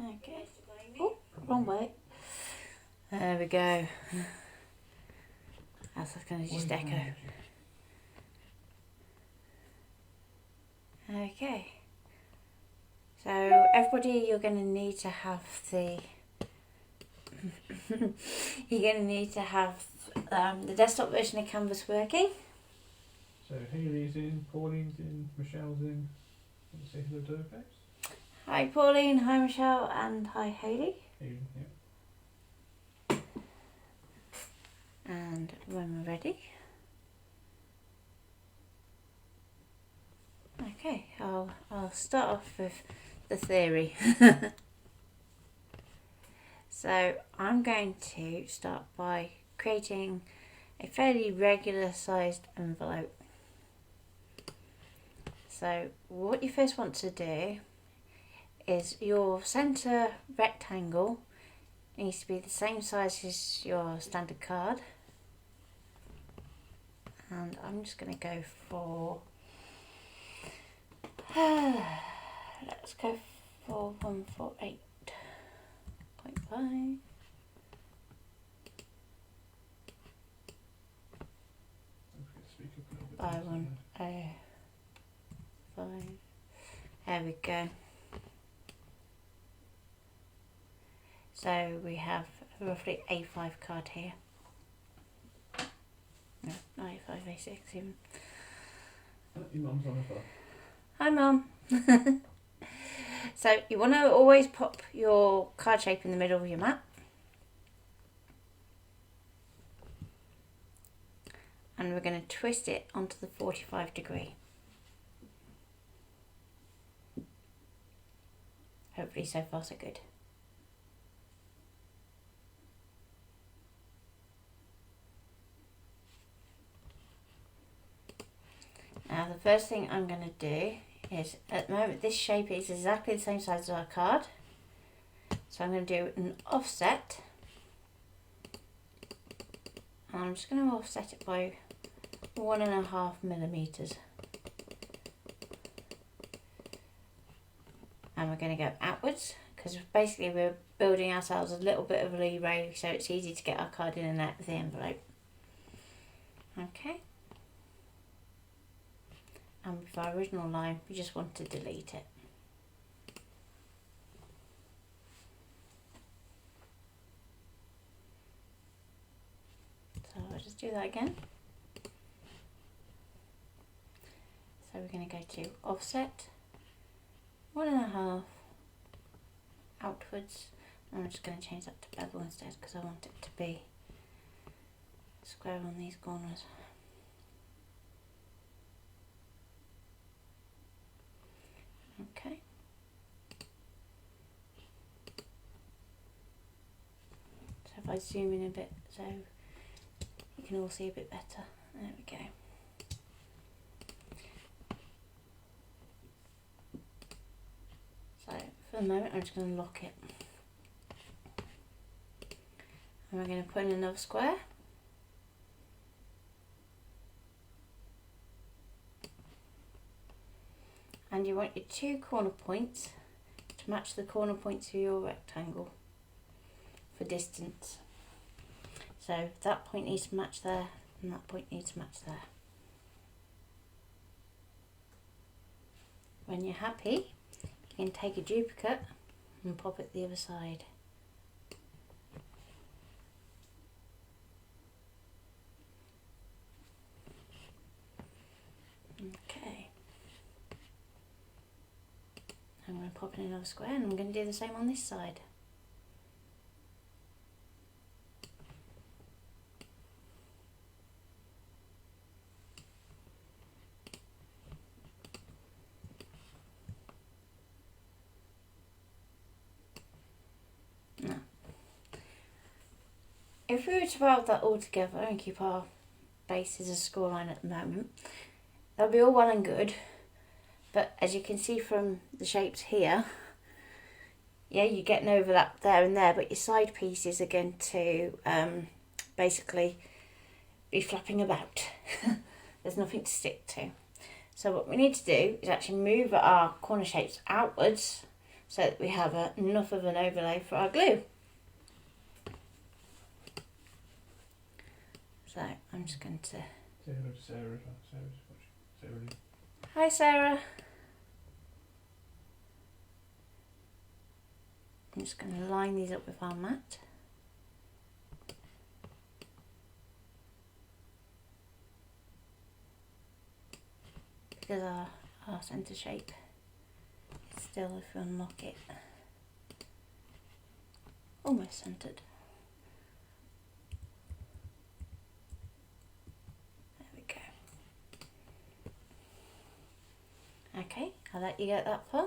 Okay. Oh, wrong way. There we go. That's going to just echo. Okay. So everybody, you're going to need to have the the desktop version of Canvas working. So Hayley's in, Pauline's in, Michelle's in. Let's say hello to her folks. Hi Pauline, hi Michelle, and hi Hayley. Hayley, yeah. And when we're ready. Okay, I'll start off with the theory. So I'm going to start by creating a fairly regular sized envelope. So what you first want to do is your center rectangle needs to be the same size as your standard card, and I'm just going to go for let's go for 148.5. By 105. There we go. So we have roughly A5 card here. No, A5, A6 even. Your mum's on the phone. Hi Mum. So you want to always pop your card shape in the middle of your mat. And we're going to twist it onto the 45 degree. Hopefully so far so good. Now the first thing I'm going to do is, at the moment this shape is exactly the same size as our card. So I'm going to do an offset. And I'm just going to offset it by 1.5 millimeters. And we're going to go outwards because basically we're building ourselves a little bit of leeway so it's easy to get our card in and out of the envelope. Okay. And with our original line, we just want to delete it. So I'll just do that again. So we're going to go to offset, 1.5 outwards. I'm just going to change that to bevel instead because I want it to be square on these corners. Okay. So if I zoom in a bit so you can all see a bit better. There we go. So for the moment I'm just going to lock it. And we're going to put in another square. And you want your 2 corner points to match the corner points of your rectangle for distance. So that point needs to match there and that point needs to match there. When you're happy, you can take a duplicate and pop it the other side. Okay. I'm going to pop in another square and I'm going to do the same on this side. Now, if we were to weld that all together and keep our base as a score line at the moment, that'll be all well and good. But as you can see from the shapes here, yeah, you're getting overlap there and there, but your side pieces are going to basically be flapping about. There's nothing to stick to. So what we need to do is actually move our corner shapes outwards so that we have enough of an overlay for our glue. So I'm just going to Say hello to Sarah as well. Sarah's watching. Sarah. Hi Sarah. I'm just going to line these up with our mat. Because our centre shape is still, if you unlock it, almost centred. There we go. Okay, I'll let you get that far.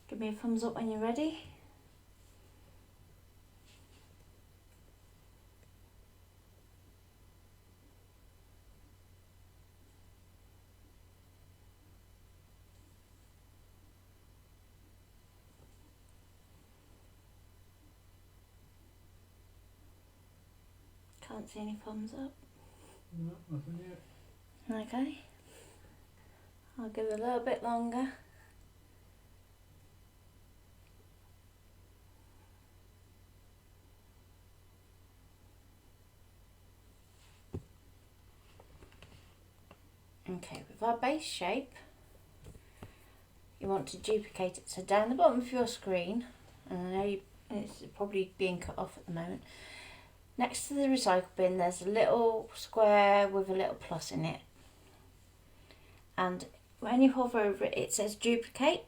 Give me a thumbs up when you're ready. Can't see any thumbs up. No, nothing yet. Okay. I'll give it a little bit longer. Okay, with our base shape, you want to duplicate it. So down the bottom of your screen, and I know it's probably being cut off at the moment, next to the recycle bin there's a little square with a little plus in it. And when you hover over it, it says duplicate.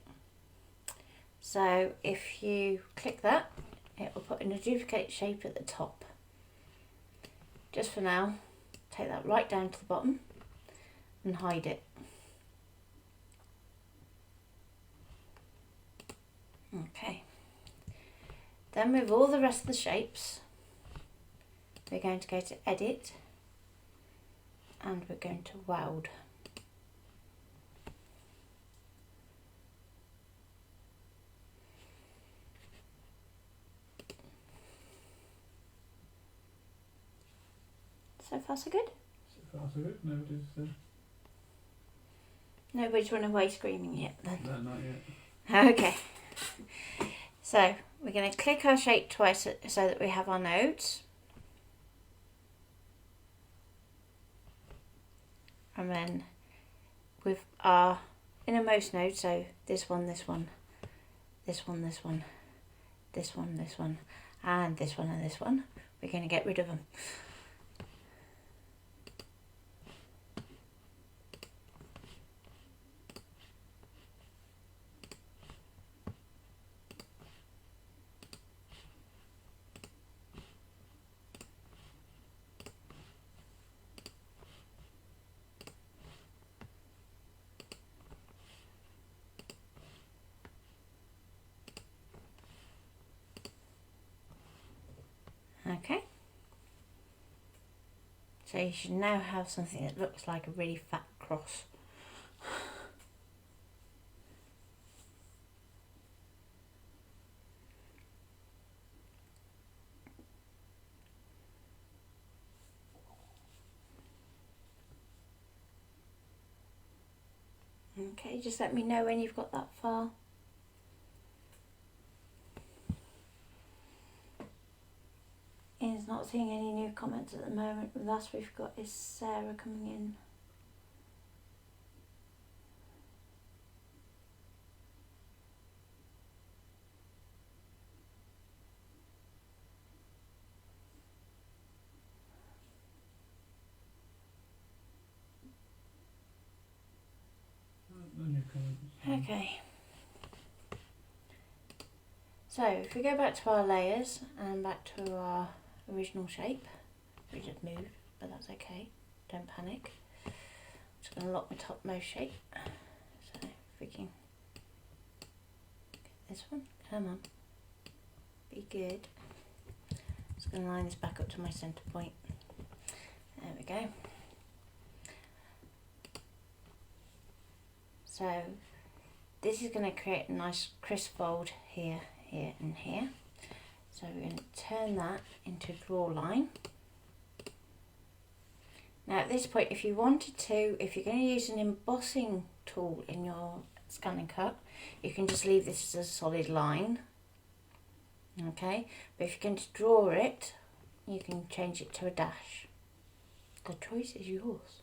So if you click that, it will put in a duplicate shape at the top. Just for now, take that right down to the bottom and hide it. Okay. Then with all the rest of the shapes, we're going to go to Edit and we're going to Weld. So far so good? So far so good. Nobody's run away screaming yet then? No, not yet. Okay. So we're going to click our shape twice so that we have our nodes. And then with our innermost node, so this one, this one, this one, this one, this one, this one, and this one and this one, we're going to get rid of them. Okay, so you should now have something that looks like a really fat cross. Okay, just let me know when you've got that far. Ian's not seeing any new comments at the moment. The last we've got is Sarah coming in. No new comments. Okay. So if we go back to our layers and back to our original shape, we just moved, but that's okay. Don't panic. I'm just going to lock my topmost shape. So if we can get this one, come on, be good. Just going to line this back up to my centre point. There we go. So this is going to create a nice crisp fold here, here and here. So we're going to turn that into a draw line. Now at this point, if you wanted to, if you're going to use an embossing tool in your scan and cut, you can just leave this as a solid line. Okay, but if you're going to draw it, you can change it to a dash. The choice is yours.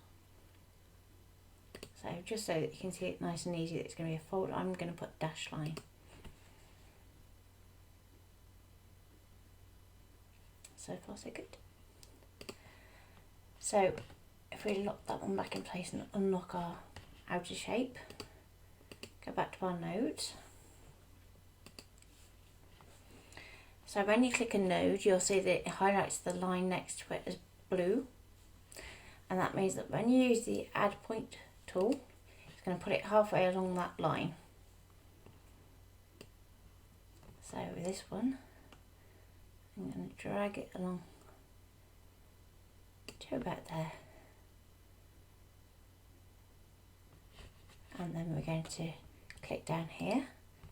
So just so that you can see it nice and easy, it's going to be a fold, I'm going to put dash line. So far so good. So if we lock that one back in place and unlock our outer shape, go back to our nodes. So when you click a node, you'll see that it highlights the line next to it as blue, and that means that when you use the add point tool, it's going to put it halfway along that line. So with this one, I'm going to drag it along to about there, and then we're going to click down here.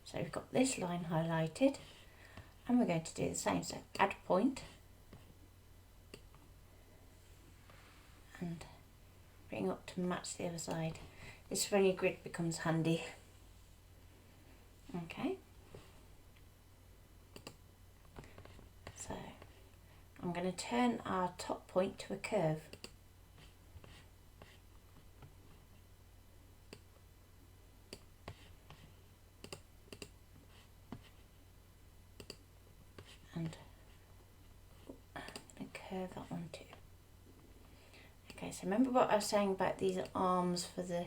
So we've got this line highlighted, and we're going to do the same. So add point and bring up to match the other side. This is when your grid becomes handy. Okay. So I'm going to turn our top point to a curve. And I'm going to curve that one too. Okay, so remember what I was saying about these arms for the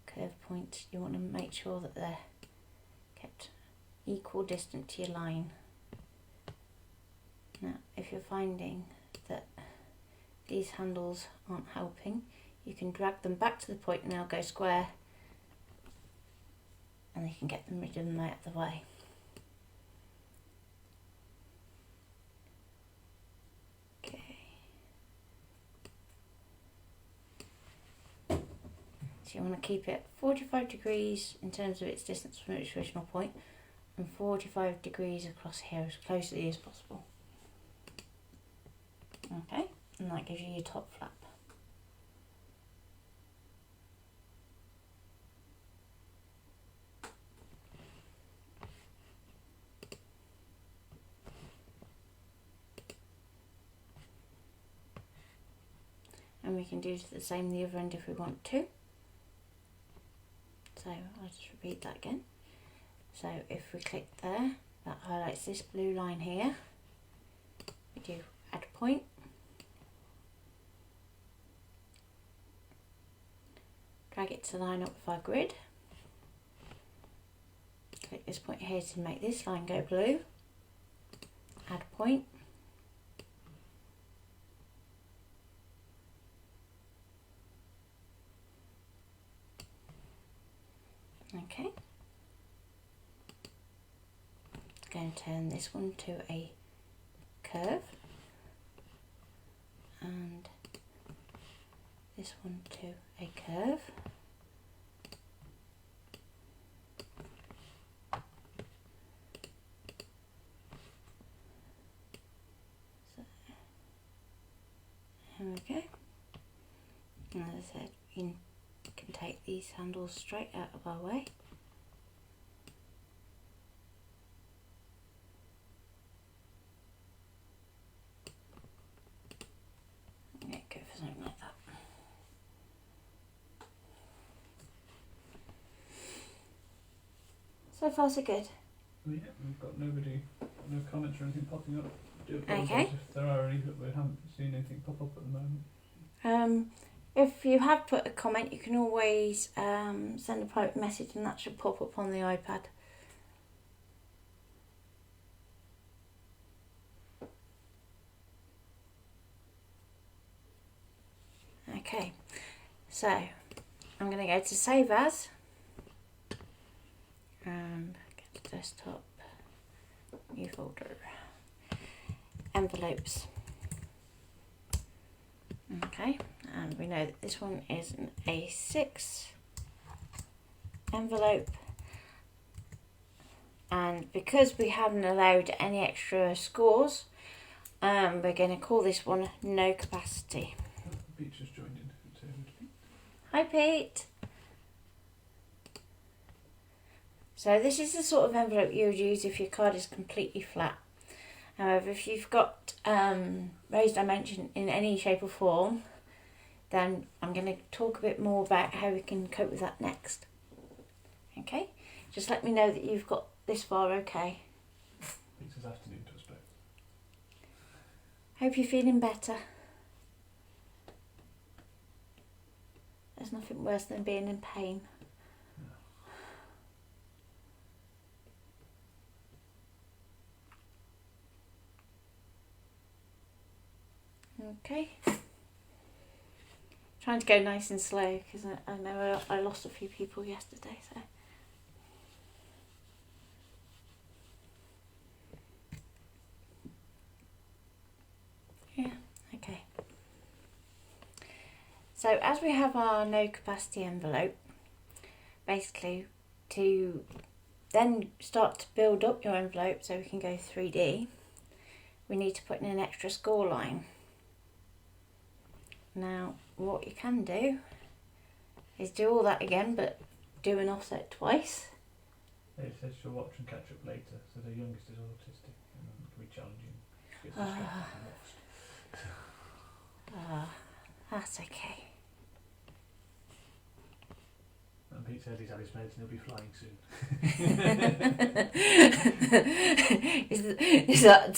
curve points? You want to make sure that they're kept equal distance to your line. Now, if you're finding that these handles aren't helping, you can drag them back to the point and they'll go square, and you can get them rid of them out of the way. Okay. So you want to keep it 45 degrees in terms of its distance from its original point, and 45 degrees across here as closely as possible. Okay, and that gives you your top flap. And we can do the same the other end if we want to. So I'll just repeat that again. So if we click there, that highlights this blue line here. We do add point. Drag it to line up with our grid. Click this point here to make this line go blue. Add point. Okay. It's going to turn this one to a curve, and this one to a curve. So, here we go. And as I said, you can take these handles straight out of our way. Yeah, go for something like that. So far so good. Yeah, we've got no comments or anything popping up. Do apologise Okay. if there are any, but we haven't seen anything pop up at the moment. If you have put a comment, you can always send a private message, and that should pop up on the iPad. Okay, so I'm going to go to Save As and get to Desktop, New Folder, Envelopes. Okay, and we know that this one is an A6 envelope, and because we haven't allowed any extra scores, We're going to call this one no capacity. Pete's just joined in. Say hello to Pete. Hi Pete! So this is the sort of envelope you would use if your card is completely flat. However, if you've got raised dimension in any shape or form, then I'm going to talk a bit more about how we can cope with that next. Okay? Just let me know that you've got this far okay. Pete says afternoon to us both. Hope you're feeling better. There's nothing worse than being in pain. Okay. Trying to go nice and slow because I know I lost a few people yesterday, so. Yeah, okay. So as we have our no capacity envelope, basically to then start to build up your envelope so we can go 3D, we need to put in an extra score line. Now what you can do is do all that again, but do an offset twice. It says she'll watch and catch up later, so the youngest is autistic and it can be challenging. Gets distracted and lost. That's okay. And Pete says he's had his meds and he'll be flying soon. is that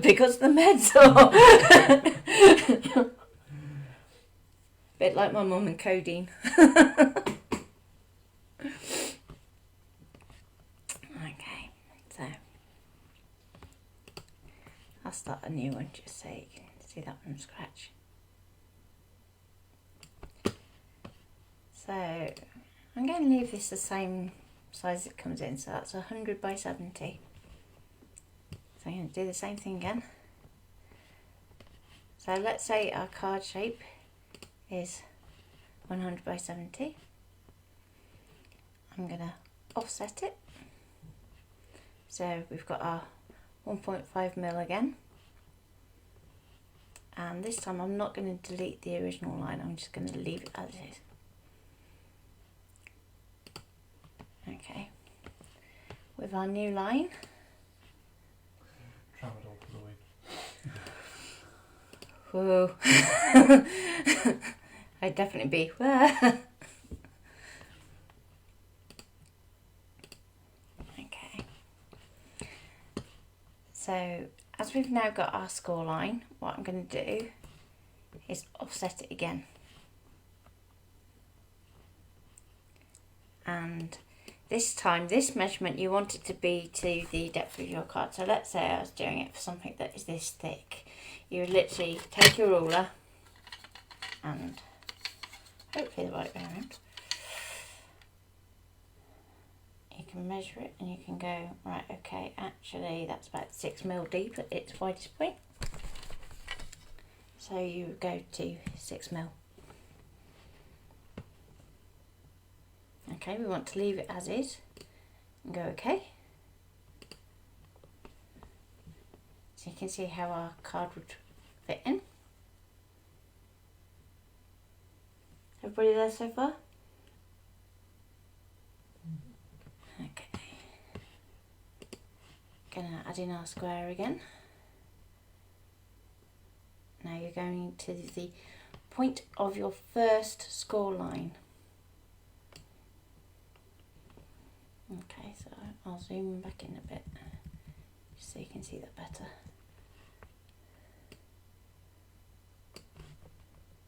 because of the meds or bit like my mum and codeine. Okay, so I'll start a new one just so you can see that from scratch. So I'm going to leave this the same size it comes in, so that's 100 by 70. So I'm going to do the same thing again. So let's say our card shape is 100 by 70. I'm going to offset it. So we've got our 1.5mm again. And this time I'm not going to delete the original line, I'm just going to leave it as is. Okay, with our new line. Tramadol for the win. Whoa. I'd definitely be. Okay. So as we've now got our score line, what I'm going to do is offset it again. And this time, this measurement, you want it to be to the depth of your card. So let's say I was doing it for something that is this thick. You would literally take your ruler and hopefully the right way around. You can measure it and you can go, right, okay, actually that's about 6mm deep at its widest point. So you go to 6mm. Okay, we want to leave it as is and go okay. So you can see how our card would fit in. Everybody there so far? Okay. Gonna add in our square again. Now you're going to the point of your first score line. Okay, so I'll zoom back in a bit just so you can see that better.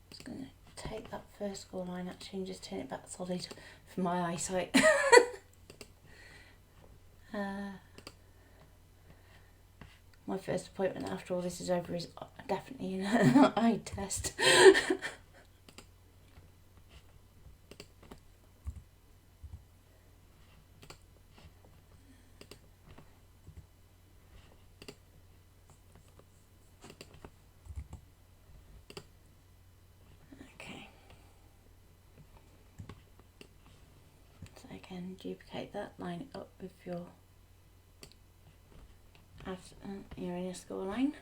Just going to take that first score line actually and just turn it back solid for my eyesight. My first appointment after all this is over is definitely an eye test. Again, duplicate that, line it up with your inner score line.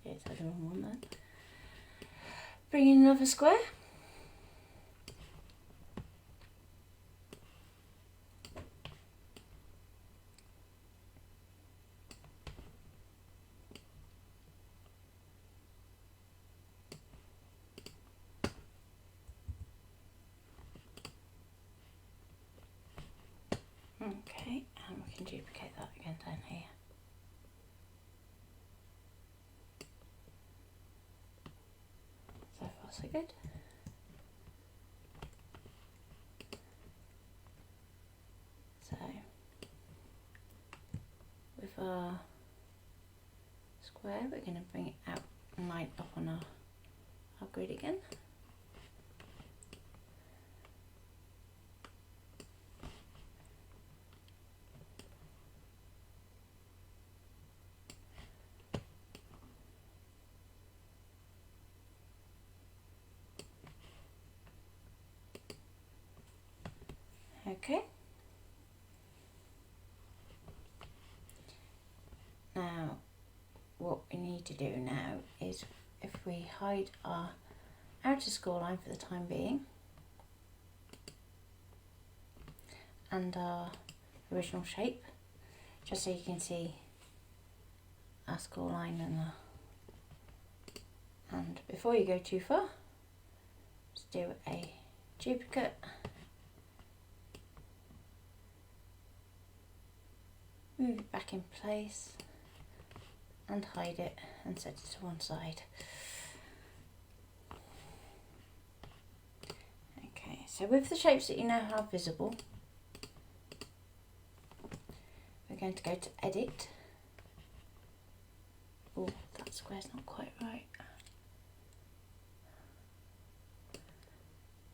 it's the wrong one then. Bring in another square. Okay, and we can duplicate that again down here. So far so good. So with our square we're going to bring it out and line up on our grid again. Okay. Now, what we need to do now is if we hide our outer score line for the time being and our original shape, just so you can see our score line and before you go too far, just do a duplicate. Move it back in place and hide it and set it to one side. Okay, so with the shapes that you now have visible, we're going to go to Edit. Oh, that square's not quite right.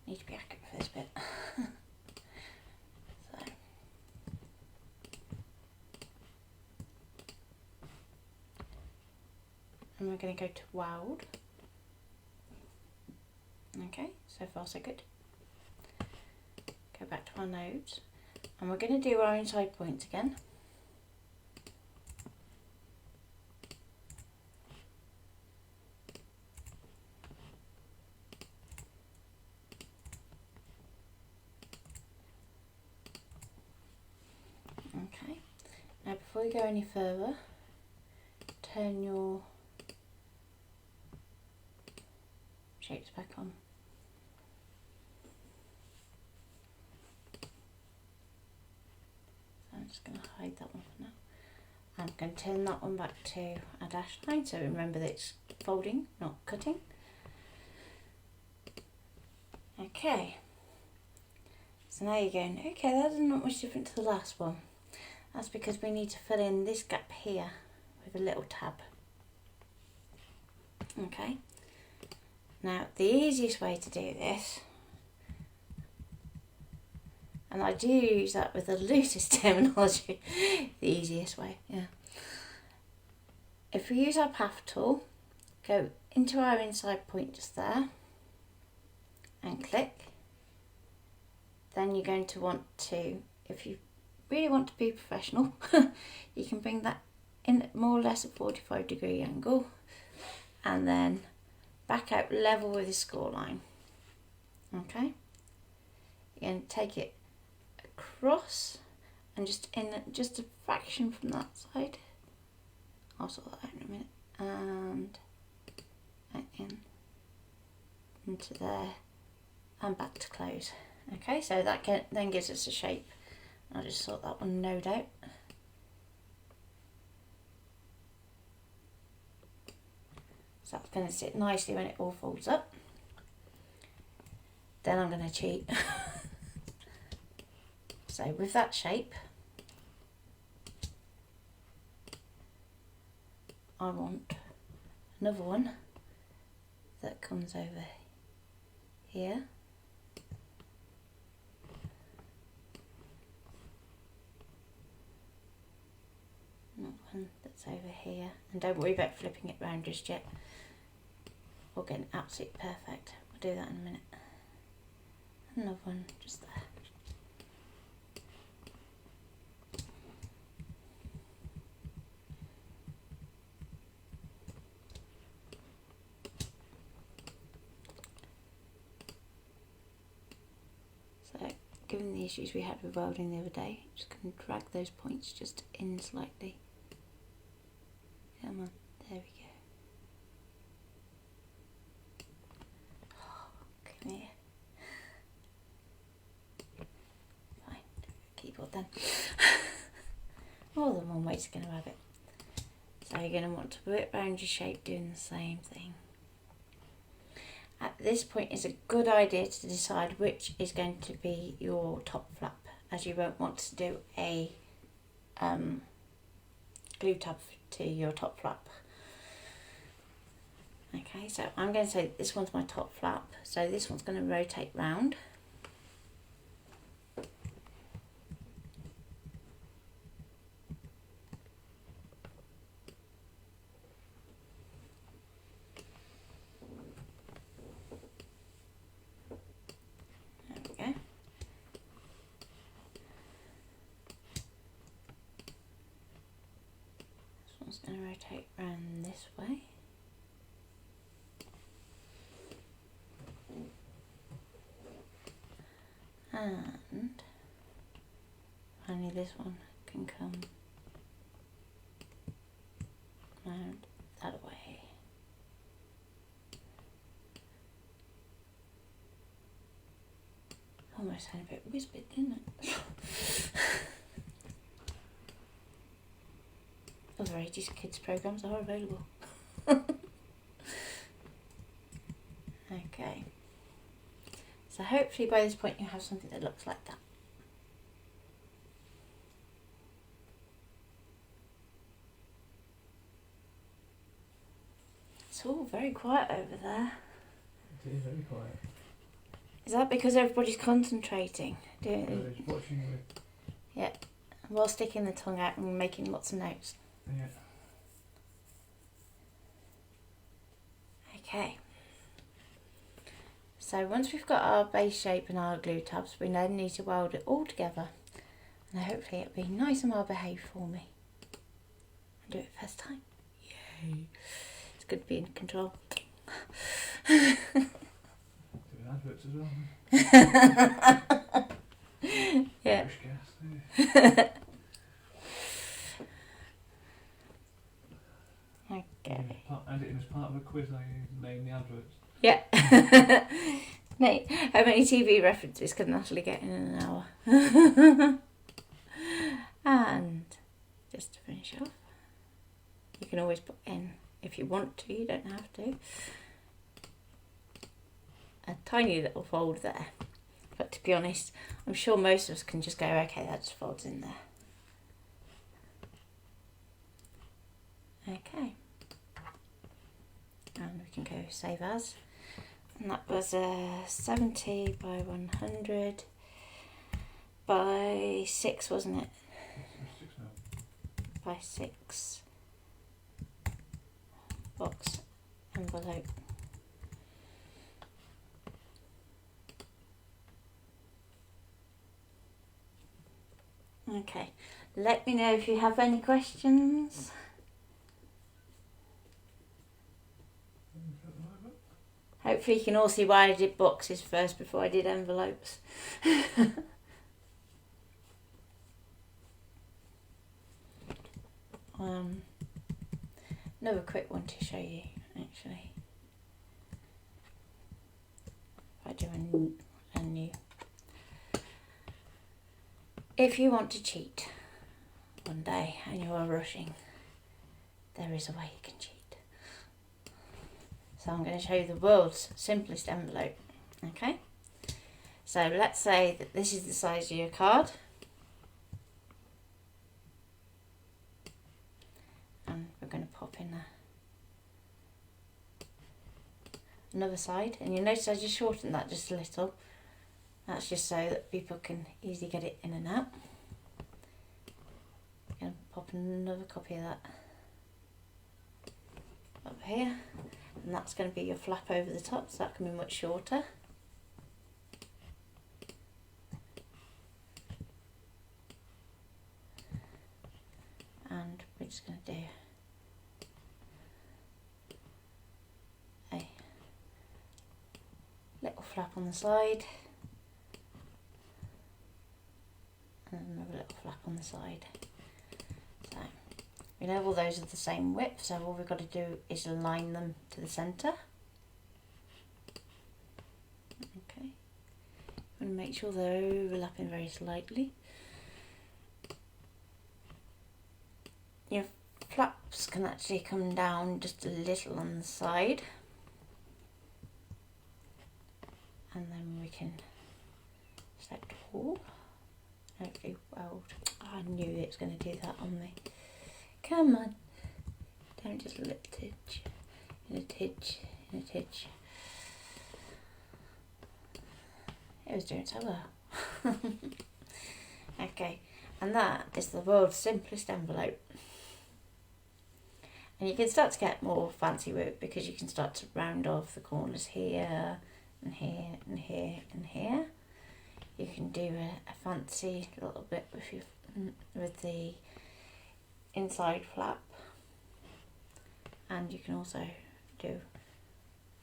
Need to be accurate for this bit. And we're going to go to Weld. Okay, so far so good. Go back to our nodes and we're going to do our inside points again. Okay, now before we go any further, turn your shapes back on. So I'm just going to hide that one for now. I'm going to turn that one back to a dashed line, so remember that it's folding, not cutting. Okay, so now you're going, okay, that is not much different to the last one. That's because we need to fill in this gap here with a little tab. Okay. Now, the easiest way to do this, and I do use that with the loosest terminology, the easiest way, yeah. If we use our path tool, go into our inside point just there, and click, then you're going to want to, if you really want to be professional, you can bring that in at more or less a 45-degree angle, and then back out level with the score line. Okay, you're going to take it across and just in just a fraction from that side. I'll sort that out in a minute. And in into there and back to close. Okay, so that then gives us a shape. I'll just sort that one node out. So that's going to sit nicely when it all folds up. Then I'm going to cheat. So with that shape, I want another one that comes over here. Another one that's over here. And don't worry about flipping it round just yet. We'll get it absolutely perfect. We'll do that in a minute. Another one just there. given the issues we had with welding the other day, just going to drag those points just in slightly. Come on, there we go. Oh, come here. Fine, keyboard then. More than one way to going to have it. So you're going to want to whip around your shape doing the same thing. At this point, it's a good idea to decide which is going to be your top flap, as you won't want to do a glue tab to your top flap. Okay, so I'm going to say this one's my top flap, so this one's going to rotate round. Going to rotate round this way. And finally this one can come round that way. Almost sounded a bit whispered, didn't it? Other ages kids programs are available. Okay, so hopefully by this point you have something that looks like that. It's all very quiet over there. It is very quiet. Is that because everybody's concentrating? Watching you. Yeah, while sticking the tongue out and making lots of notes. Yeah. Okay. So once we've got our base shape and our glue tabs, we then need to weld it all together. And hopefully it'll be nice and well behaved for me. I'll do it first time. Yay. It's good to be in control. Doing adverts as well. Yeah. Okay. Editing as part of a quiz, I name the adverts. Yeah. Mate, how many TV references can Natalie get in an hour? And just to finish off, you can always put in, if you want to, you don't have to, a tiny little fold there. But to be honest, I'm sure most of us can just go, okay, that just folds in there. Okay. And we can go save as. And that was a 70 by 100 by 6, wasn't it? By 6 box envelope. Okay, let me know if you have any questions. Hopefully you can all see why I did boxes first before I did envelopes. Another quick one to show you, actually. If I do a new. If you want to cheat one day and you are rushing, there is a way you can cheat. So I'm going to show you the world's simplest envelope. Okay, so let's say that this is the size of your card, and we're going to pop in another side, and you'll notice I just shortened that just a little. That's just so that people can easily get it in and out. I'm going to pop another copy of that up here. And that's going to be your flap over the top, so that can be much shorter. And we're just going to do a little flap on the side. side. So we know all those are the same width, so all we've got to do is align them to the centre. Okay, I'm going to make sure they're overlapping very slightly. Your flaps can actually come down just a little on the side, and then we can select all. Okay, weld. Oh, I knew it was going to do that on me. Come on, don't just let titch in a titch in a titch. It was doing so well. Okay, and that is the world's simplest envelope. And you can start to get more fancy with it because you can start to round off the corners here and here and here and here. You can do a fancy little bit with the inside flap, and you can also do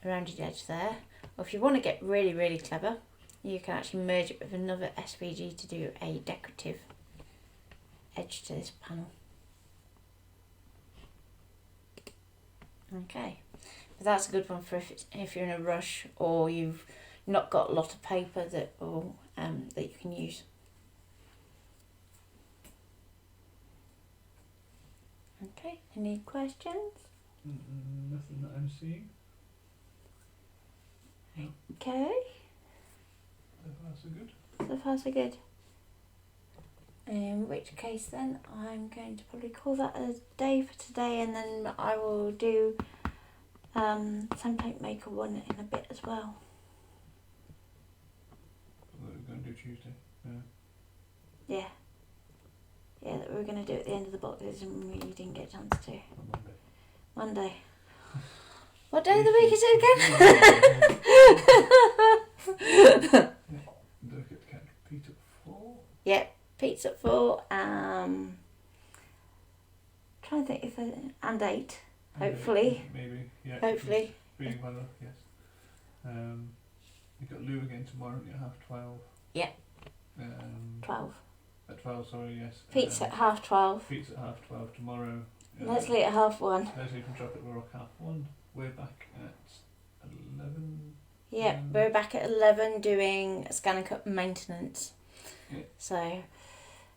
a rounded edge there. Or if you want to get really, really clever, you can actually merge it with another SVG to do a decorative edge to this panel. Okay, but that's a good one for if you're in a rush or you've not got a lot of paper that you can use. Okay, any questions? Nothing that I'm seeing. No. Okay, So far so good. so far so good. In which case then I'm going to probably call that a day for today, and then I will do template maker one in a bit as well. What are we going to do Tuesday? Yeah, that we were going to do at the end of the boxes and we didn't get a chance to. On Monday. What day of the week is it again? Don't forget to catch Pete at 4. Yep, Pete's at 4. Trying to think if and 8. Hopefully. Maybe, yeah. Hopefully. Being weather, yes. You've got Lou again tomorrow at 12:30. Yeah. 12. At 12, sorry, yes. Pete's at 12:30. Pete's at 12:30 tomorrow. Leslie at 1:30. Leslie from Chocolate Rock 1:30. We're back at 11. Yep, we're back at 11 doing scan and cut maintenance. Yeah. So,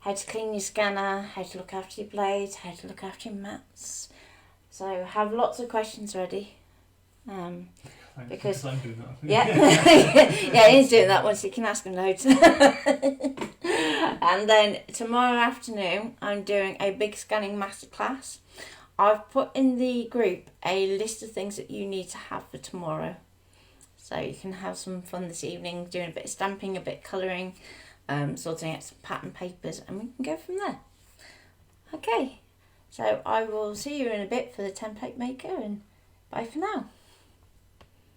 how to clean your scanner, how to look after your blades, how to look after your mats. So, have lots of questions ready. Because I'm doing that. yeah, he's doing that one, so you can ask him loads. And then tomorrow afternoon, I'm doing a big scanning masterclass. I've put in the group a list of things that you need to have for tomorrow. So you can have some fun this evening, doing a bit of stamping, a bit of colouring, sorting out some pattern papers, and we can go from there. Okay, so I will see you in a bit for the template maker, and bye for now.